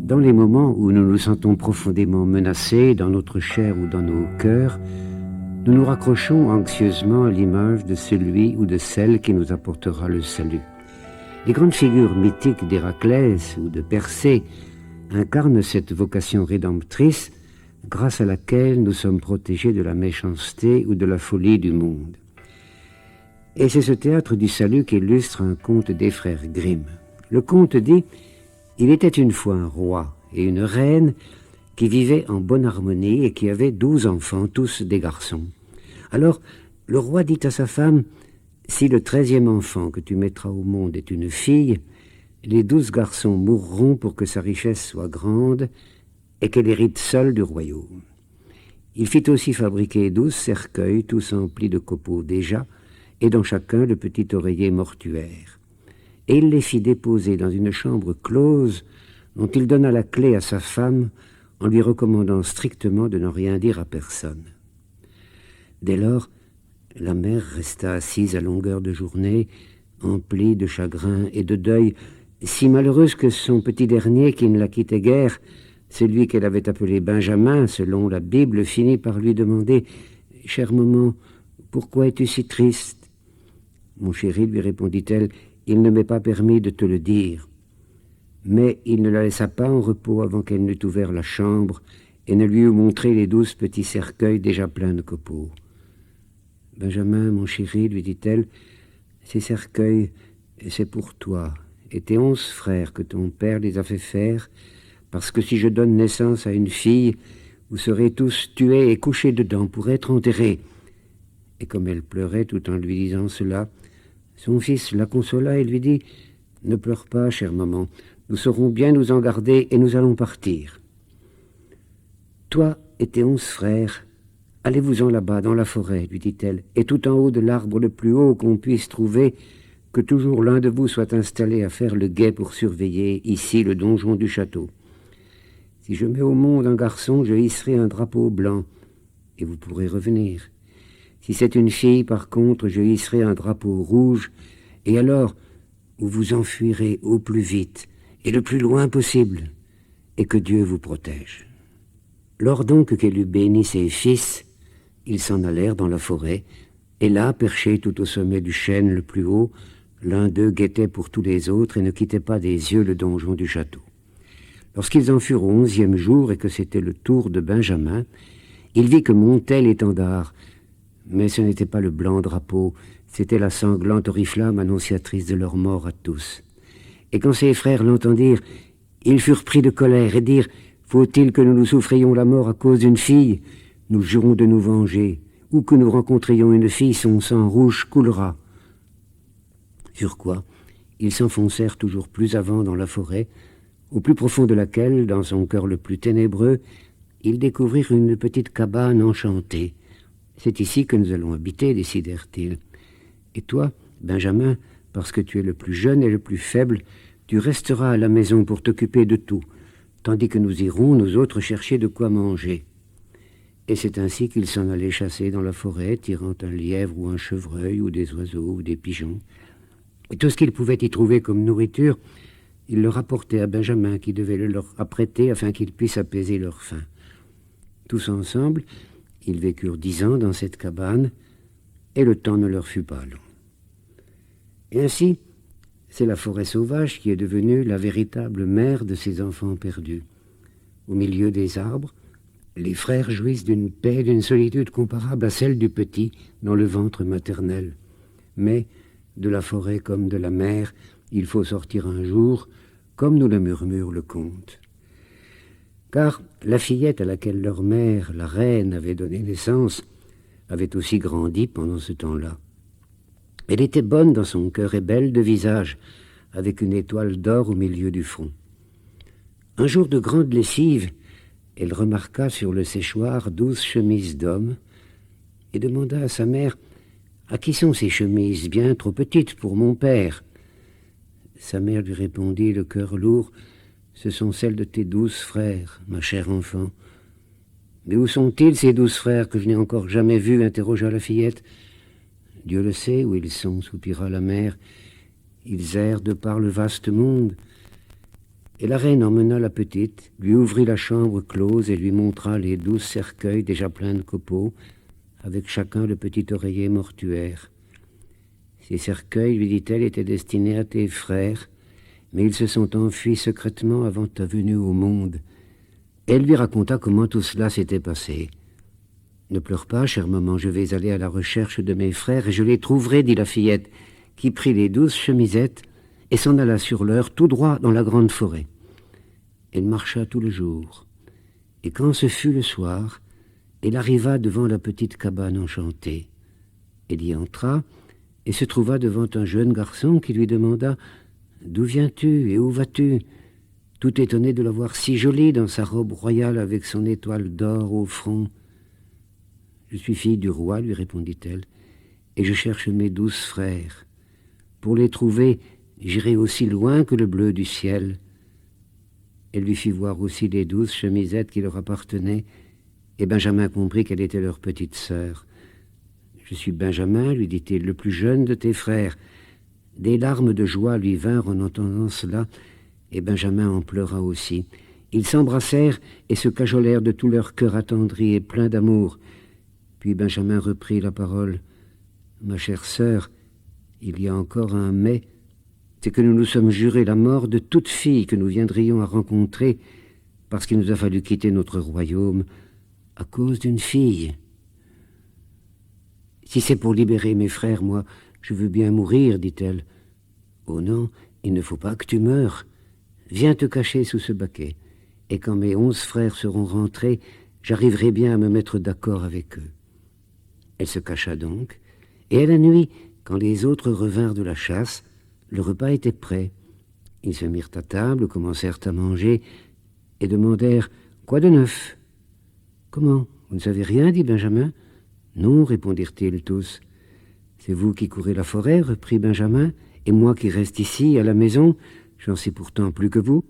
Dans les moments où nous nous sentons profondément menacés dans notre chair ou dans nos cœurs, nous nous raccrochons anxieusement à l'image de celui ou de celle qui nous apportera le salut. Les grandes figures mythiques d'Héraclès ou de Persée incarnent cette vocation rédemptrice grâce à laquelle nous sommes protégés de la méchanceté ou de la folie du monde. Et c'est ce théâtre du salut qu'illustre un conte des frères Grimm. Le conte dit « Il était une fois un roi et une reine qui vivaient en bonne harmonie et qui avaient 12 enfants, tous des garçons. Alors le roi dit à sa femme « Si le 13e enfant que tu mettras au monde est une fille, les 12 garçons mourront pour que sa richesse soit grande et qu'elle hérite seule du royaume. » Il fit aussi fabriquer 12 cercueils, tous emplis de copeaux déjà, et dans chacun le petit oreiller mortuaire. Et il les fit déposer dans une chambre close dont il donna la clé à sa femme en lui recommandant strictement de n'en rien dire à personne. Dès lors, la mère resta assise à longueur de journée, emplie de chagrin et de deuil, si malheureuse que son petit dernier, qui ne la quittait guère, celui qu'elle avait appelé Benjamin, selon la Bible, finit par lui demander « Chère maman, pourquoi es-tu si triste ?» « Mon chéri, lui répondit-elle, il ne m'est pas permis de te le dire. » Mais il ne la laissa pas en repos avant qu'elle n'eût ouvert la chambre et ne lui eût montré les 12 petits cercueils déjà pleins de copeaux. « Benjamin, mon chéri, lui dit-elle, ces cercueils, c'est pour toi et tes 11 frères que ton père les a fait faire, parce que si je donne naissance à une fille, vous serez tous tués et couchés dedans pour être enterrés. » Et comme elle pleurait tout en lui disant cela, son fils la consola et lui dit « Ne pleure pas, chère maman, nous saurons bien nous en garder et nous allons partir. Toi et tes 11 frères, allez-vous-en là-bas dans la forêt, lui dit-elle, et tout en haut de l'arbre le plus haut qu'on puisse trouver, que toujours l'un de vous soit installé à faire le guet pour surveiller ici le donjon du château. Si je mets au monde un garçon, je hisserai un drapeau blanc, et vous pourrez revenir. Si c'est une fille, par contre, je hisserai un drapeau rouge, et alors vous vous enfuirez au plus vite et le plus loin possible, et que Dieu vous protège. » Lors donc qu'elle eut béni ses fils, ils s'en allèrent dans la forêt, et là, perchés tout au sommet du chêne le plus haut, l'un d'eux guettait pour tous les autres et ne quittait pas des yeux le donjon du château. Lorsqu'ils en furent au 11e jour et que c'était le tour de Benjamin, il vit que montait l'étendard, mais ce n'était pas le blanc drapeau, c'était la sanglante oriflamme annonciatrice de leur mort à tous. Et quand ses frères l'entendirent, ils furent pris de colère et dirent « Faut-il que nous nous souffrions la mort à cause d'une fille? Nous jurons de nous venger. Où que nous rencontrions une fille, son sang rouge coulera. » Sur quoi, ils s'enfoncèrent toujours plus avant dans la forêt, au plus profond de laquelle, dans son cœur le plus ténébreux, ils découvrirent une petite cabane enchantée. « C'est ici que nous allons habiter, décidèrent-ils. Et toi, Benjamin, parce que tu es le plus jeune et le plus faible, tu resteras à la maison pour t'occuper de tout, tandis que nous irons, nous autres, chercher de quoi manger. » Et c'est ainsi qu'ils s'en allaient chasser dans la forêt, tirant un lièvre ou un chevreuil, ou des oiseaux, ou des pigeons. Et tout ce qu'ils pouvaient y trouver comme nourriture, ils le rapportaient à Benjamin, qui devait le leur apprêter afin qu'il puisse apaiser leur faim. Tous ensemble, ils vécurent 10 ans dans cette cabane, et le temps ne leur fut pas long. Et ainsi, c'est la forêt sauvage qui est devenue la véritable mère de ces enfants perdus. Au milieu des arbres, les frères jouissent d'une paix et d'une solitude comparables à celle du petit dans le ventre maternel. Mais, de la forêt comme de la mer, il faut sortir un jour, comme nous le murmure le conte. Car la fillette à laquelle leur mère, la reine, avait donné naissance, avait aussi grandi pendant ce temps-là. Elle était bonne dans son cœur et belle de visage, avec une étoile d'or au milieu du front. Un jour de grande lessive, elle remarqua sur le séchoir 12 chemises d'hommes et demanda à sa mère « À qui sont ces chemises bien trop petites pour mon père ?» Sa mère lui répondit, le cœur lourd « Ce sont celles de tes 12 frères, ma chère enfant. »« Mais où sont-ils, ces 12 frères que je n'ai encore jamais vus ?» interrogea la fillette. « Dieu le sait où ils sont, soupira la mère. Ils errent de par le vaste monde. » Et la reine emmena la petite, lui ouvrit la chambre close et lui montra les 12 cercueils déjà pleins de copeaux, avec chacun le petit oreiller mortuaire. Ces cercueils, lui dit-elle, étaient destinés à tes frères, mais ils se sont enfuis secrètement avant ta venue au monde. Elle lui raconta comment tout cela s'était passé. « Ne pleure pas, chère maman, je vais aller à la recherche de mes frères et je les trouverai, dit la fillette, qui prit les 12 chemisettes et s'en alla sur l'heure tout droit dans la grande forêt. Elle marcha tout le jour, et quand ce fut le soir, elle arriva devant la petite cabane enchantée. Elle y entra et se trouva devant un jeune garçon qui lui demanda « D'où viens-tu et où vas-tu » tout étonné de la voir si jolie dans sa robe royale avec son étoile d'or au front. « Je suis fille du roi, lui répondit-elle, et je cherche mes 12 frères. Pour les trouver, j'irai aussi loin que le bleu du ciel. » Elle lui fit voir aussi les 12 chemisettes qui leur appartenaient, et Benjamin comprit qu'elle était leur petite sœur. « Je suis Benjamin, lui dit-il, le plus jeune de tes frères. » Des larmes de joie lui vinrent en entendant cela, et Benjamin en pleura aussi. Ils s'embrassèrent et se cajolèrent de tout leur cœur attendri et plein d'amour. Puis Benjamin reprit la parole. « Ma chère sœur, il y a encore un mais, c'est que nous nous sommes juré la mort de toute fille que nous viendrions à rencontrer, parce qu'il nous a fallu quitter notre royaume à cause d'une fille. Si c'est pour libérer mes frères, moi, je veux bien mourir, dit-elle. Oh non, il ne faut pas que tu meures. Viens te cacher sous ce baquet, et quand mes 11 frères seront rentrés, j'arriverai bien à me mettre d'accord avec eux. » Elle se cacha donc, et à la nuit, quand les autres revinrent de la chasse, le repas était prêt. Ils se mirent à table, commencèrent à manger, et demandèrent « Quoi de neuf ?»« Comment, vous ne savez rien ?» dit Benjamin. « Non, répondirent-ils tous. « C'est vous qui courez la forêt, reprit Benjamin, et moi qui reste ici, à la maison, j'en sais pourtant plus que vous. »«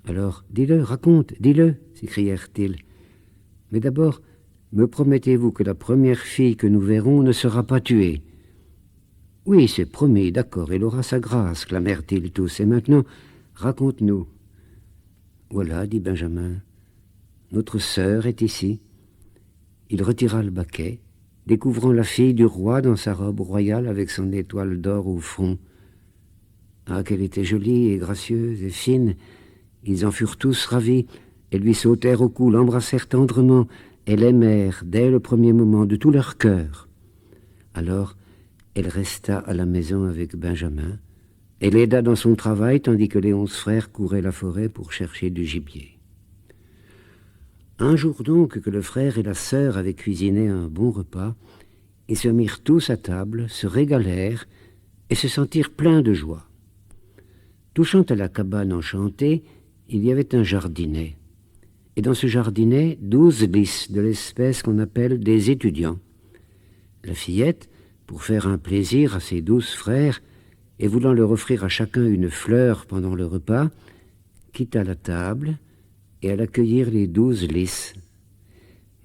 Alors, dis-le, raconte, dis-le, s'écrièrent-ils. Mais d'abord, me promettez-vous que la première fille que nous verrons ne sera pas tuée ?»« Oui, c'est promis, d'accord, elle aura sa grâce, clamèrent-ils tous. Et maintenant, raconte-nous. »« Voilà, dit Benjamin, notre sœur est ici. » Il retira le baquet, découvrant la fille du roi dans sa robe royale avec son étoile d'or au front. Ah, qu'elle était jolie et gracieuse et fine. Ils en furent tous ravis et lui sautèrent au cou, l'embrassèrent tendrement et l'aimèrent dès le premier moment de tout leur cœur. Alors, elle resta à la maison avec Benjamin et l'aida dans son travail tandis que les 11 frères couraient la forêt pour chercher du gibier. Un jour donc que le frère et la sœur avaient cuisiné un bon repas, ils se mirent tous à table, se régalèrent et se sentirent pleins de joie. Touchant à la cabane enchantée, il y avait un jardinet. Et dans ce jardinet, 12 lys de l'espèce qu'on appelle des étudiants. La fillette, pour faire un plaisir à ses 12 frères, et voulant leur offrir à chacun une fleur pendant le repas, quitta la table et alla cueillir les 12 lys.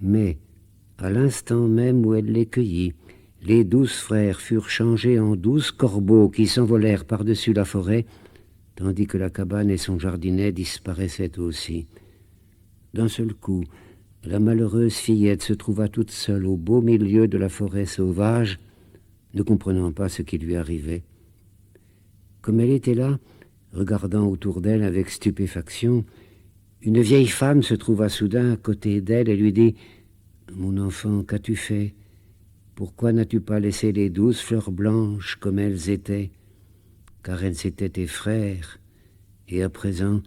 Mais, à l'instant même où elle les cueillit, les 12 frères furent changés en 12 corbeaux qui s'envolèrent par-dessus la forêt, tandis que la cabane et son jardinet disparaissaient aussi. D'un seul coup, la malheureuse fillette se trouva toute seule au beau milieu de la forêt sauvage, ne comprenant pas ce qui lui arrivait. Comme elle était là, regardant autour d'elle avec stupéfaction, une vieille femme se trouva soudain à côté d'elle et lui dit « Mon enfant, qu'as-tu fait? Pourquoi n'as-tu pas laissé les 12 fleurs blanches comme elles étaient? Car elles étaient tes frères, et à présent,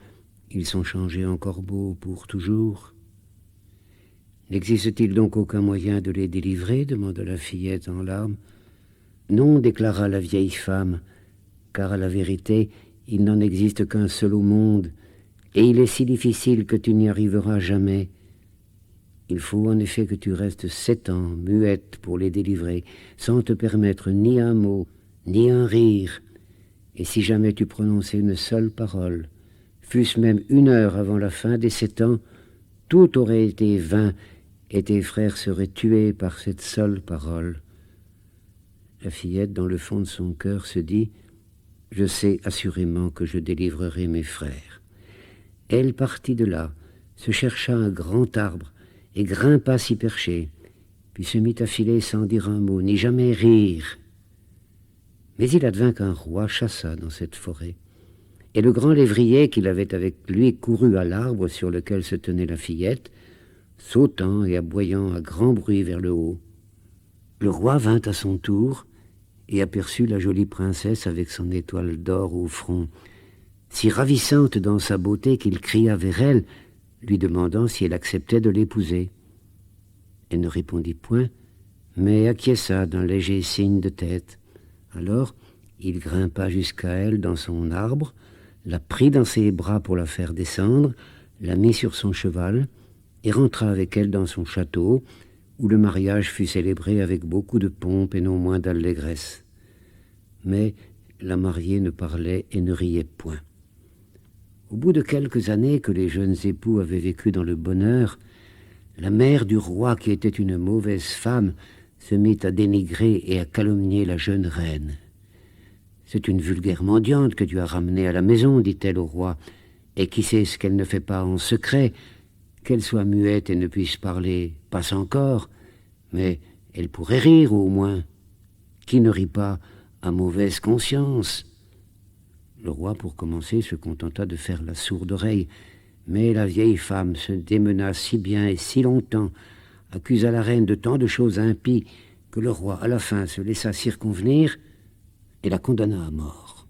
ils sont changés en corbeaux pour toujours. » « N'existe-t-il donc aucun moyen de les délivrer ?» demanda la fillette en larmes. « Non, déclara la vieille femme, car à la vérité, il n'en existe qu'un seul au monde, et il est si difficile que tu n'y arriveras jamais. Il faut en effet que tu restes 7 ans, muette, pour les délivrer, sans te permettre ni un mot, ni un rire. Et si jamais tu prononçais une seule parole, fût-ce même 1 heure avant la fin des 7 ans, tout aurait été vain, et tes frères seraient tués par cette seule parole. » La fillette, dans le fond de son cœur, se dit « Je sais assurément que je délivrerai mes frères. Elle partit de là, se chercha un grand arbre et grimpa s'y percher, puis se mit à filer sans dire un mot, ni jamais rire. Mais il advint qu'un roi chassa dans cette forêt, et le grand lévrier qu'il avait avec lui courut à l'arbre sur lequel se tenait la fillette, sautant et aboyant à grand bruit vers le haut. Le roi vint à son tour et aperçut la jolie princesse avec son étoile d'or au front, si ravissante dans sa beauté qu'il cria vers elle, lui demandant si elle acceptait de l'épouser. Elle ne répondit point, mais acquiesça d'un léger signe de tête. Alors, il grimpa jusqu'à elle dans son arbre, la prit dans ses bras pour la faire descendre, la mit sur son cheval et rentra avec elle dans son château, où le mariage fut célébré avec beaucoup de pompe et non moins d'allégresse. Mais la mariée ne parlait et ne riait point. Au bout de quelques années que les jeunes époux avaient vécu dans le bonheur, la mère du roi, qui était une mauvaise femme, se mit à dénigrer et à calomnier la jeune reine. « C'est une vulgaire mendiante que tu as ramenée à la maison, dit-elle au roi, et qui sait ce qu'elle ne fait pas en secret, qu'elle soit muette et ne puisse parler, passe encore, mais elle pourrait rire au moins. Qui ne rit pas a mauvaise conscience. » Le roi, pour commencer, se contenta de faire la sourde oreille, mais la vieille femme se démena si bien et si longtemps, accusa la reine de tant de choses impies, que le roi, à la fin, se laissa circonvenir et la condamna à mort.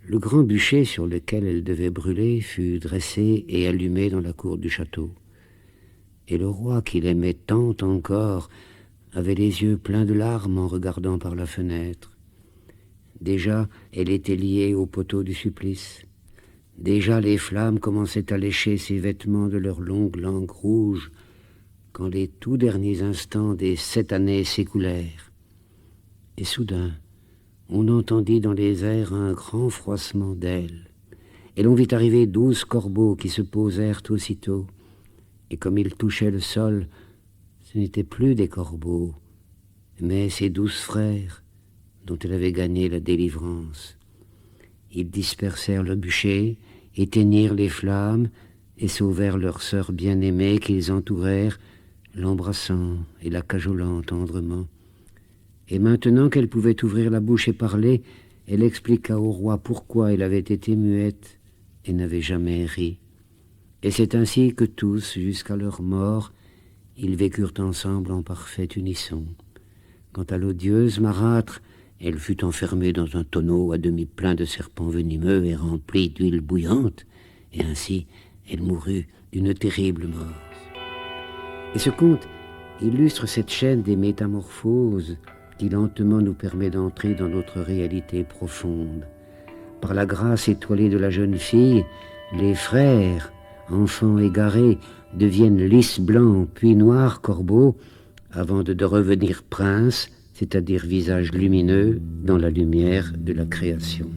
Le grand bûcher sur lequel elle devait brûler fut dressé et allumé dans la cour du château. Et le roi, qui l'aimait tant encore, avait les yeux pleins de larmes en regardant par la fenêtre. Déjà, elle était liée au poteau du supplice. Déjà, les flammes commençaient à lécher ses vêtements de leurs longues langues rouges, quand les tout derniers instants des 7 années s'écoulèrent. Et soudain, on entendit dans les airs un grand froissement d'ailes, et l'on vit arriver 12 corbeaux qui se posèrent aussitôt, et comme ils touchaient le sol, ce n'étaient plus des corbeaux, mais ses 12 frères, dont elle avait gagné la délivrance. Ils dispersèrent le bûcher, éteignirent les flammes, et sauvèrent leur sœur bien-aimée qu'ils entourèrent, l'embrassant et la cajolant tendrement. Et maintenant qu'elle pouvait ouvrir la bouche et parler, elle expliqua au roi pourquoi elle avait été muette et n'avait jamais ri. Et c'est ainsi que tous, jusqu'à leur mort, ils vécurent ensemble en parfait unisson. Quant à l'odieuse marâtre, elle fut enfermée dans un tonneau à demi plein de serpents venimeux et rempli d'huile bouillante, et ainsi elle mourut d'une terrible mort. Et ce conte illustre cette chaîne des métamorphoses qui lentement nous permet d'entrer dans notre réalité profonde. Par la grâce étoilée de la jeune fille, les frères, enfants égarés, deviennent lys blancs puis noirs corbeaux, avant de revenir princes, c'est-à-dire visages lumineux dans la lumière de la création.